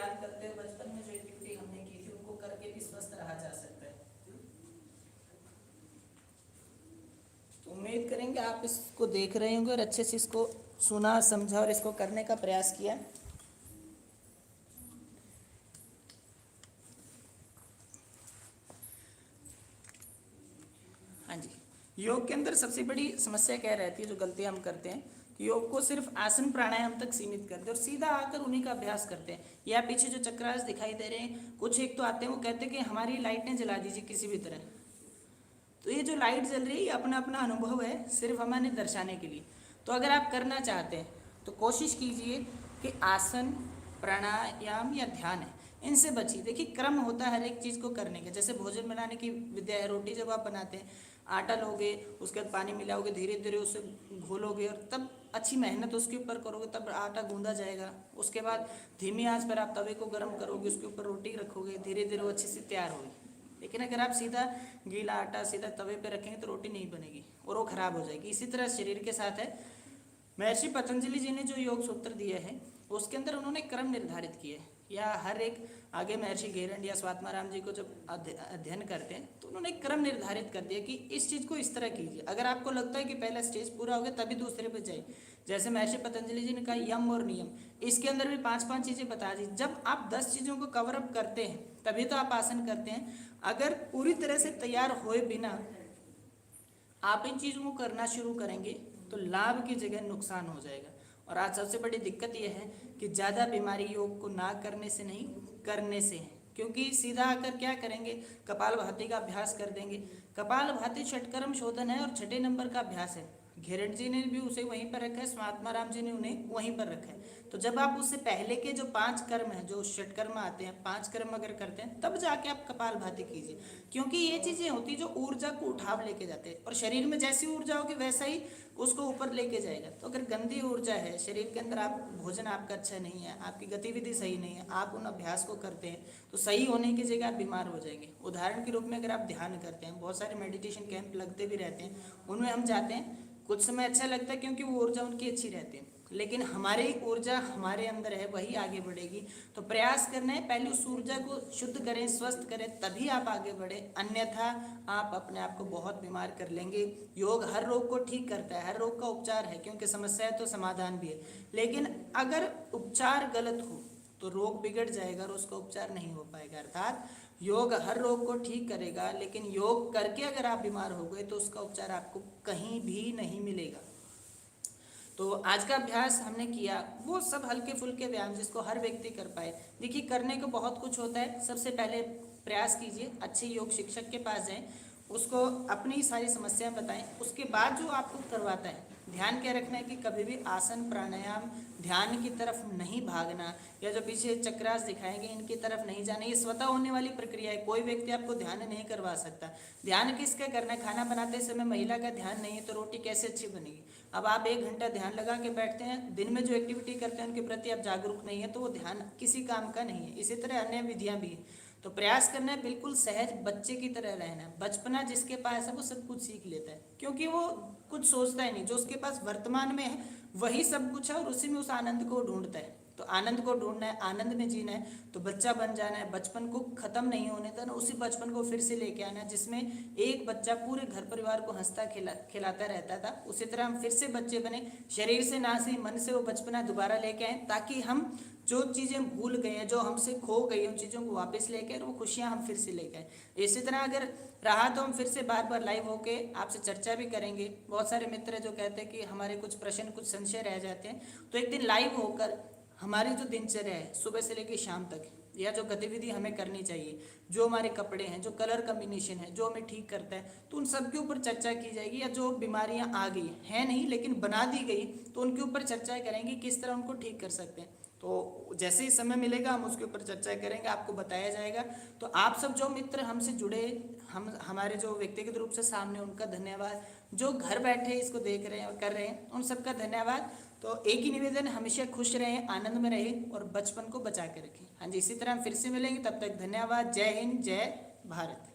याद करते हैं बचपन में जो एक्टिविटी हमने की थी उनको करके भी स्वस्थ रहा जा सकता है। तो उम्मीद करेंगे आप इसको देख रहे होंगे और अच्छे से इसको सुना, समझा और इसको करने का प्रयास किया। हाँ जी, योग के अंदर सबसे बड़ी समस्या क्या रहती है, जो गलती हम करते हैं कि योग को सिर्फ आसन प्राणायाम तक सीमित करते हैं और सीधा आकर उन्हीं का अभ्यास करते हैं। या पीछे जो चक्रास दिखाई दे रहे हैं, कुछ एक तो आते हैं वो कहते हैं कि हमारी लाइटें जला दीजिए किसी भी तरह। तो ये जो लाइट जल रही है अपना अपना अनुभव है, सिर्फ हमारे दर्शाने के लिए। तो अगर आप करना चाहते हैं तो कोशिश कीजिए कि आसन प्राणायाम या ध्यान है इनसे बचिए। देखिए क्रम होता है हर एक चीज़ को करने का। जैसे भोजन बनाने की विद्या है, रोटी जब आप बनाते हैं आटा लोगे, उसके बाद पानी मिलाओगे, धीरे धीरे उसे घोलोगे और तब अच्छी मेहनत उसके ऊपर करोगे तब आटा गूंदा जाएगा। उसके बाद धीमी आंच पर आप तवे को गर्म करोगे, उसके ऊपर रोटी रखोगे, धीरे धीरे वो अच्छे से तैयार होगी। लेकिन अगर आप सीधा गीला आटा सीधा तवे पे रखेंगे तो रोटी नहीं बनेगी और वो खराब हो जाएगी। इसी तरह शरीर के साथ है। महर्षि पतंजलि जी ने जो योग सूत्र दिए हैं उसके अंदर उन्होंने क्रम निर्धारित किए हैं। या हर एक आगे महर्षि गेरंड या स्वात्माराम जी को जब अध्ययन करते हैं तो उन्होंने क्रम निर्धारित कर दिया कि इस चीज़ को इस तरह कीजिए। अगर आपको लगता है कि पहला स्टेज पूरा हो गया तभी दूसरे पे जाइए। जैसे महर्षि पतंजलि जी ने कहा यम और नियम, इसके अंदर भी 5-5 चीज़ें बता दी। जब आप 10 चीज़ों को कवर अप करते हैं तभी तो आप आसन करते हैं। अगर पूरी तरह से तैयार हुए बिना आप इन चीज़ों को करना शुरू करेंगे तो लाभ की जगह नुकसान हो जाएगा। और आज सबसे बड़ी दिक्कत यह है कि ज़्यादा बीमारी योग को ना करने से नहीं, करने से है। क्योंकि सीधा आकर क्या करेंगे, कपालभाति का अभ्यास कर देंगे। कपालभाति षटकर्म शोधन है और 6 नंबर का अभ्यास है। घेरट जी ने भी उसे वहीं पर रखा है, स्वात्माराम जी ने उन्हें वहीं पर रखा है। तो जब आप उससे पहले के जो 5 कर्म हैं, जो षटकर्म आते हैं, 5 कर्म अगर करते हैं तब जाके आप कपालभाति कीजिए। क्योंकि ये चीज़ें होती जो ऊर्जा को उठाव लेके जाते हैं और शरीर में जैसी ऊर्जा होगी वैसा ही उसको ऊपर लेके जाएगा। तो अगर गंदी ऊर्जा है शरीर के अंदर, आप भोजन आपका अच्छा नहीं है, आपकी गतिविधि सही नहीं है, आप उन अभ्यास को करते हैं तो सही होने की जगह आप बीमार हो जाएंगे। उदाहरण के रूप में अगर आप ध्यान करते हैं, बहुत सारे मेडिटेशन कैंप लगते भी रहते हैं, उनमें हम जाते हैं, कुछ समय अच्छा लगता है क्योंकि वो ऊर्जा उनकी अच्छी रहती है। लेकिन हमारी ऊर्जा हमारे अंदर है वही आगे बढ़ेगी। तो प्रयास करना है पहले उस ऊर्जा को शुद्ध करें, स्वस्थ करें, तभी आप आगे बढ़े। अन्यथा आप अपने आप को बहुत बीमार कर लेंगे। योग हर रोग को ठीक करता है, हर रोग का उपचार है, क्योंकि समस्या है तो समाधान भी है। लेकिन अगर उपचार गलत हो तो रोग बिगड़ जाएगा और उसका उपचार नहीं हो पाएगा। अर्थात योग हर रोग को ठीक करेगा, लेकिन योग करके अगर आप बीमार हो गए तो उसका उपचार आपको कहीं भी नहीं मिलेगा। तो आज का अभ्यास हमने किया वो सब हल्के फुल्के व्यायाम जिसको हर व्यक्ति कर पाए। देखिए करने को बहुत कुछ होता है। सबसे पहले प्रयास कीजिए, अच्छे योग शिक्षक के पास जाएं, उसको अपनी सारी समस्याएं बताएं। उसके बाद जो आपको करवाता है, ध्यान क्या रखना है कि कभी भी आसन प्राणायाम ध्यान की तरफ नहीं भागना, या जो पीछे चक्रास दिखाएंगे इनकी तरफ नहीं जाना। ये स्वतः होने वाली प्रक्रिया है, कोई व्यक्ति आपको ध्यान नहीं करवा सकता। ध्यान किसका करना है, खाना बनाते समय महिला का ध्यान नहीं है तो रोटी कैसे अच्छी बनेगी। अब आप 1 घंटा ध्यान लगा के बैठते हैं, दिन में जो एक्टिविटी करते हैं उनके प्रति आप जागरूक नहीं है तो वो ध्यान किसी काम का नहीं है। इसी तरह अन्य विधियां भी हैं। तो प्रयास करना है बिल्कुल सहज बच्चे की तरह रहना है। बचपना जिसके पास है वो सब कुछ सीख लेता है, क्योंकि वो कुछ सोचता ही नहीं। जो उसके पास वर्तमान में है वही सब कुछ है और उसी में उस आनंद को ढूंढता है। तो आनंद को ढूंढना है, आनंद में जीना है, तो बच्चा बन जाना है। बचपन को खत्म नहीं होने देना, उसी बचपन को फिर से लेके आना है जिसमें एक बच्चा पूरे घर परिवार को हंसता खिलाता रहता था। उसी तरह हम फिर से बच्चे बने, शरीर से ना सही मन से वो बचपना दोबारा लेके आए, ताकि हम जो चीज़ें भूल गए हैं, जो हमसे खो गई उन चीज़ों को वापस लेके और वो खुशियाँ हम फिर से लेके आए। इसी तरह अगर रहा तो हम फिर से बार बार लाइव होके आपसे चर्चा भी करेंगे। बहुत सारे मित्र जो कहते हैं कि हमारे कुछ प्रश्न कुछ संशय रह जाते हैं, तो एक दिन लाइव होकर हमारी जो दिनचर्या है सुबह से लेकर शाम तक, या जो गतिविधि हमें करनी चाहिए, जो हमारे कपड़े हैं, जो कलर कम्बिनेशन है, जो हमें ठीक करता है, तो उन सब के ऊपर चर्चा की जाएगी। या जो बीमारियां आ गई हैं नहीं लेकिन बना दी गई तो उनके ऊपर चर्चा करेंगे किस तरह उनको ठीक कर सकते हैं। तो जैसे ही समय मिलेगा हम उसके ऊपर चर्चा करेंगे, आपको बताया जाएगा। तो आप सब जो मित्र हमसे जुड़े, हम हमारे जो व्यक्तिगत रूप से सामने, उनका धन्यवाद। जो घर बैठे इसको देख रहे हैं और कर रहे हैं उन सबका धन्यवाद। तो एक ही निवेदन, हमेशा खुश रहें, आनंद में रहें और बचपन को बचा के रखें। हाँ जी, इसी तरह हम फिर से मिलेंगे, तब तक धन्यवाद। जय हिंद, जय भारत।